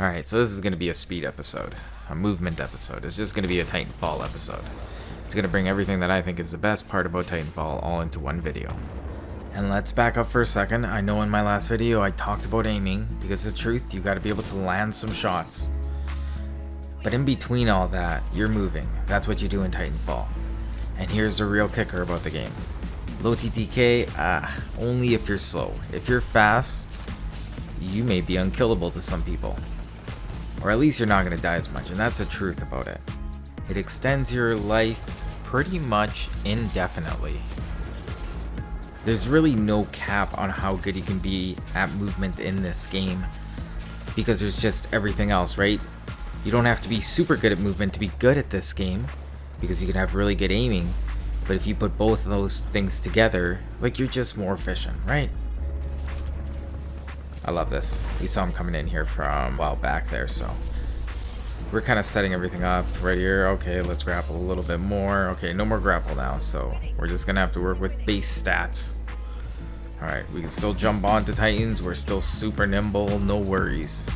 Alright, so this is going to be a speed episode, a movement episode. It's just going to be a Titanfall episode. It's going to bring everything that I think is the best part about Titanfall all into one video. And let's back up for a second. I know in my last video I talked about aiming, because the truth, you got to be able to land some shots. But in between all that, you're moving. That's what you do in Titanfall. And here's the real kicker about the game. Low TTK, only if you're slow. If you're fast, you may be unkillable to some people. Or at least you're not going to die as much, and that's the truth about it. It extends your life pretty much indefinitely. There's really no cap on how good you can be at movement in this game, because there's just everything else, right? You don't have to be super good at movement to be good at this game, because you can have really good aiming, but if you put both of those things together, like, you're just more efficient, right? I love this. We saw him coming in here from a while back there, so we're kind of setting everything up right here. Okay, let's grapple a little bit more. Okay, no more grapple now, so we're just gonna have to work with base stats. Alright, we can still jump onto Titans. We're still super nimble, no worries.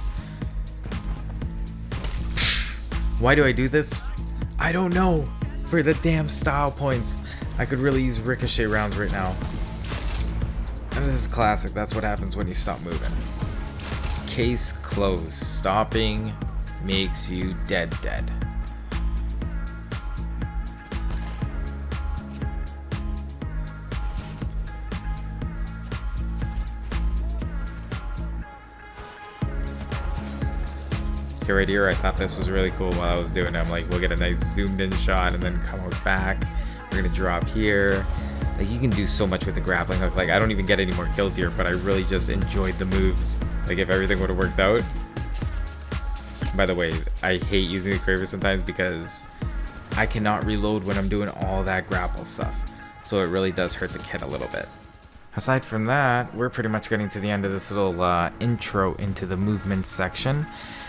Why do I do this? I don't know. For the damn style points. I could really use ricochet rounds right now. And this is classic. That's what happens when you stop moving. Case closed. Stopping makes you dead. Okay, right here, I thought this was really cool while I was doing it. I'm like, we'll get a nice zoomed in shot and then come out back. We're gonna drop here. Like, you can do so much with the grappling hook. Like, I don't even get any more kills here, but I really just enjoyed the moves. Like, if everything would have worked out. By the way, I hate using the Kraber sometimes because I cannot reload when I'm doing all that grapple stuff. So it really does hurt the kit a little bit. Aside from that, we're pretty much getting to the end of this little intro into the movement section.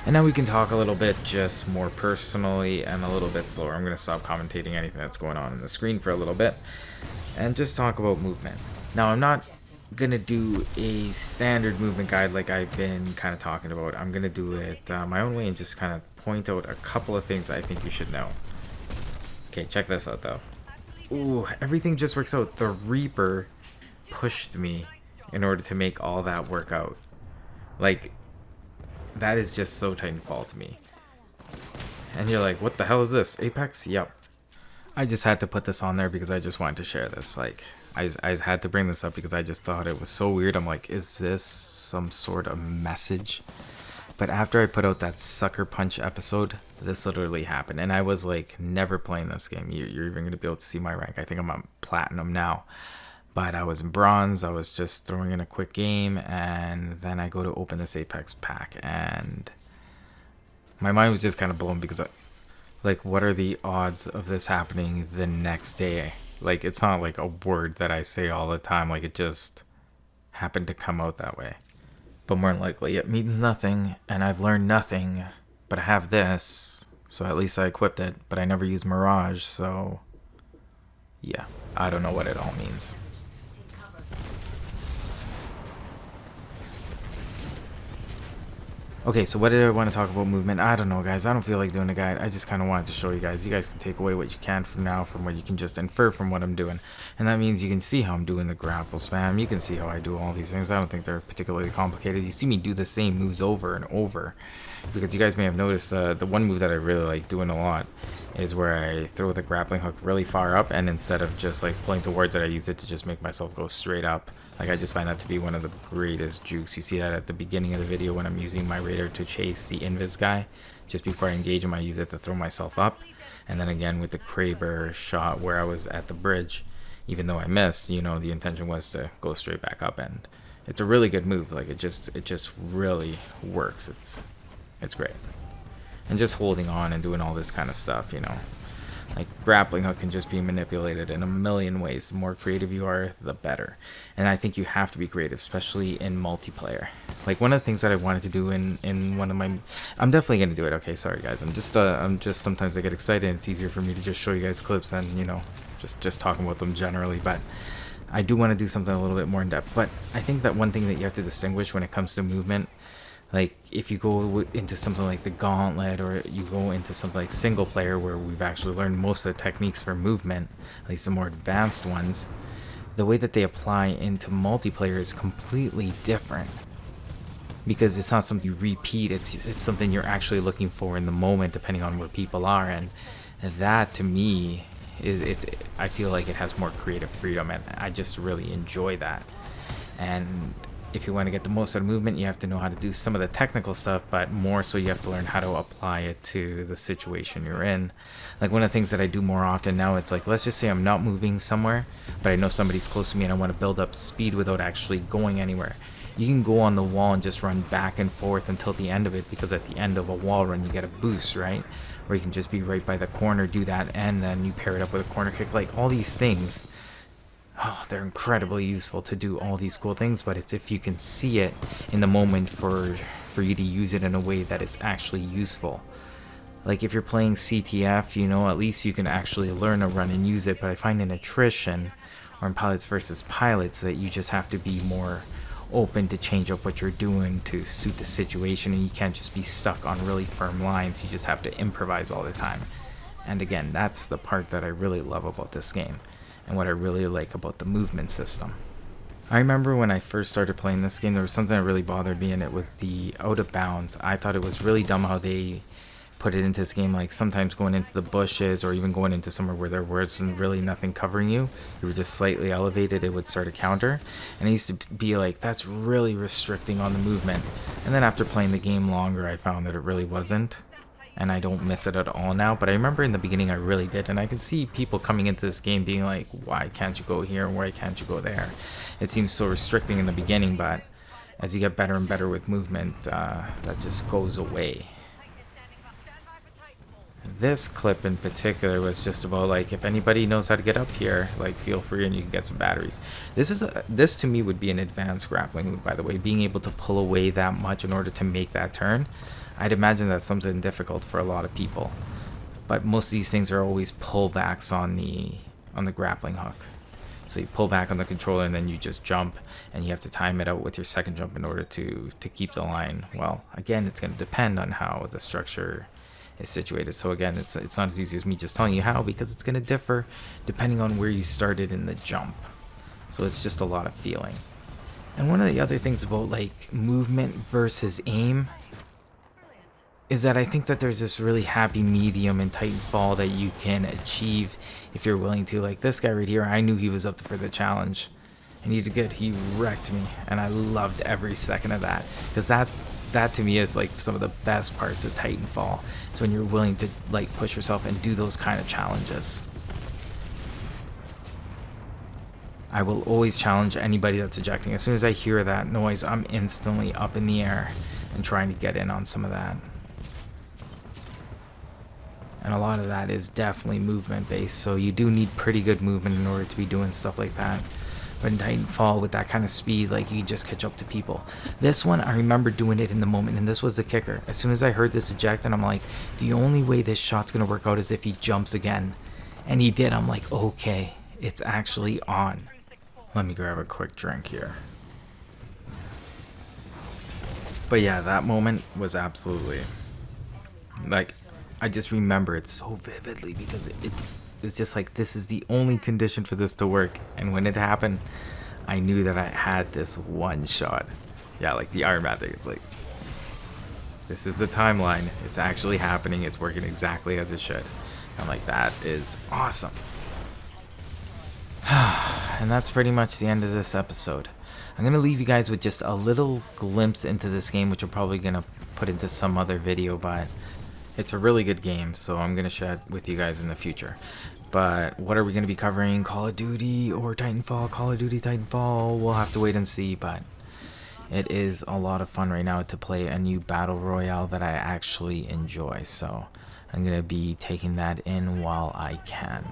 And now we can talk a little bit just more personally and a little bit slower. I'm going to stop commentating anything that's going on the screen for a little bit and just talk about movement. Now, I'm not going to do a standard movement guide like I've been kind of talking about. I'm going to do it my own way and just kind of point out a couple of things I think you should know. Okay, check this out though. Ooh, everything just works out. The Reaper pushed me in order to make all that work out. Like, that is just so Titanfall to me. And you're like, what the hell is this? Apex? Yep. I just had to put this on there because I just wanted to share this. Like, I had to bring this up because I just thought it was so weird. I'm like, is this some sort of message? But after I put out that Sucker Punch episode, this literally happened. And I was like, never playing this game. You're even going to be able to see my rank. I think I'm on Platinum now. But I was in Bronze. I was just throwing in a quick game. And then I go to open this Apex pack. And my mind was just kind of blown because like, what are the odds of this happening the next day? Like, it's not like a word that I say all the time. Like, it just happened to come out that way. But more than likely, it means nothing, and I've learned nothing. But I have this, so at least I equipped it. But I never used Mirage, so yeah, I don't know what it all means. Okay, so what did I want to talk about movement? I don't know, guys. I don't feel like doing a guide. I just kind of wanted to show you guys. You guys can take away what you can from now, from what you can just infer from what I'm doing. And that means you can see how I'm doing the grapple spam. You can see how I do all these things. I don't think they're particularly complicated. You see me do the same moves over and over. Because you guys may have noticed the one move that I really like doing a lot is where I throw the grappling hook really far up, and instead of just like pulling towards it, I use it to just make myself go straight up. Like, I just find that to be one of the greatest jukes. You see that at the beginning of the video when I'm using my Raider to chase the Invis guy. Just before I engage him, I use it to throw myself up. And then again with the Kraber shot where I was at the bridge, even though I missed, you know, the intention was to go straight back up. And it's a really good move. Like, it just really works. It's great. And just holding on and doing all this kind of stuff, you know. Like, grappling hook can just be manipulated in a million ways. The more creative you are, the better. And I think you have to be creative, especially in multiplayer. Like, one of the things that I wanted to do in one of my... I'm definitely going to do it. Okay, sorry, guys. I'm just sometimes I get excited, and it's easier for me to just show you guys clips than, you know, just talking about them generally. But I do want to do something a little bit more in depth. But I think that one thing that you have to distinguish when it comes to movement Like if you go into something like the Gauntlet, or you go into something like single player where we've actually learned most of the techniques for movement, at least the more advanced ones, the way that they apply into multiplayer is completely different, because it's not something you repeat. It's something you're actually looking for in the moment, depending on where people are. And that to me is I feel like it has more creative freedom, and I just really enjoy that. And if you want to get the most out of movement, you have to know how to do some of the technical stuff, but more so you have to learn how to apply it to the situation you're in. Like one of the things that I do more often now, it's like, let's just say I'm not moving somewhere, but I know somebody's close to me and I want to build up speed without actually going anywhere. You can go on the wall and just run back and forth until the end of it, because at the end of a wall run you get a boost, right? Or you can just be right by the corner, do that, and then you pair it up with a corner kick. Like all these things, oh, they're incredibly useful to do all these cool things, but it's if you can see it in the moment for you to use it in a way that it's actually useful. Like if you're playing CTF, you know, at least you can actually learn a run and use it. But I find in attrition or in pilots versus pilots that you just have to be more open to change up what you're doing to suit the situation, and you can't just be stuck on really firm lines. You just have to improvise all the time. And again, that's the part that I really love about this game, and what I really like about the movement system. I remember when I first started playing this game, there was something that really bothered me, and it was the out of bounds. I thought it was really dumb how they put it into this game, like sometimes going into the bushes or even going into somewhere where there wasn't really nothing covering you. You were just slightly elevated, it would start a counter. And I used to be like, that's really restricting on the movement. And then after playing the game longer, I found that it really wasn't. And I don't miss it at all now. But I remember in the beginning I really did. And I can see people coming into this game being like, why can't you go here and why can't you go there? It seems so restricting in the beginning, but as you get better and better with movement, that just goes away. This clip in particular was just about like, if anybody knows how to get up here, like feel free and you can get some batteries. This to me would be an advanced grappling move, by the way, being able to pull away that much in order to make that turn. I'd imagine that's something difficult for a lot of people, but most of these things are always pullbacks on the grappling hook. So you pull back on the controller and then you just jump, and you have to time it out with your second jump in order to keep the line. Well, again, it's going to depend on how the structure is situated. So again, it's not as easy as me just telling you how, because it's going to differ depending on where you started in the jump. So it's just a lot of feeling. And one of the other things about like movement versus aim is that I think that there's this really happy medium in Titanfall that you can achieve if you're willing to. Like this guy right here, I knew he was up for the challenge, and he did good. He wrecked me, and I loved every second of that, because that to me is like some of the best parts of Titanfall. It's when you're willing to like push yourself and do those kind of challenges. I will always challenge anybody that's ejecting. As soon as I hear that noise, I'm instantly up in the air and trying to get in on some of that. And a lot of that is definitely movement based, so you do need pretty good movement in order to be doing stuff like that. But in Titanfall, with that kind of speed, like you can just catch up to people. This one, I remember doing it in the moment, and this was the kicker. As soon as I heard this eject, and I'm like, the only way this shot's gonna work out is if he jumps again. And he did. I'm like, okay, it's actually on. Let me grab a quick drink here. But yeah, that moment was absolutely, like, I just remember it so vividly, because it's just like, this is the only condition for this to work. And when it happened, I knew that I had this one shot. Yeah, like the Iron Man thing. It's like, this is the timeline. It's actually happening. It's working exactly as it should. I'm like, that is awesome. And that's pretty much the end of this episode. I'm going to leave you guys with just a little glimpse into this game, which I'm probably going to put into some other video, but it's a really good game, so I'm going to share it with you guys in the future. But what are we going to be covering? Call of Duty or Titanfall? Call of Duty, Titanfall? We'll have to wait and see, but it is a lot of fun right now to play a new battle royale that I actually enjoy. So I'm going to be taking that in while I can.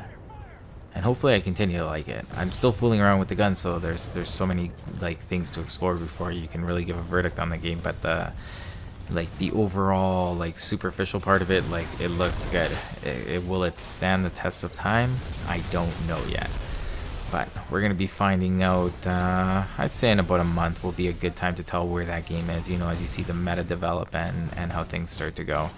And hopefully I continue to like it. I'm still fooling around with the gun, so there's so many like things to explore before you can really give a verdict on the game. But the overall like superficial part of it, like it looks good. Will it stand the test of time? I don't know yet. But we're going to be finding out, I'd say in about a month will be a good time to tell where that game is, you know, as you see the meta develop and how things start to go.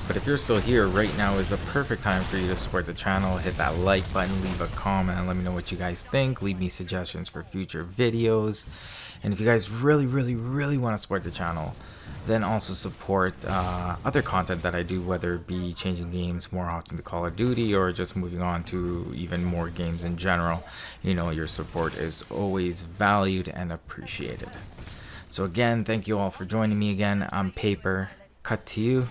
But if you're still here, right now is the perfect time for you to support the channel. Hit that like button, leave a comment, let me know what you guys think, leave me suggestions for future videos. And if you guys really want to support the channel, then also support other content that I do, whether it be changing games more often to Call of Duty or just moving on to even more games in general. You know, your support is always valued and appreciated. So again, thank you all for joining me again. I'm Paper, cut to you,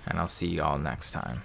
and I'll see you all next time.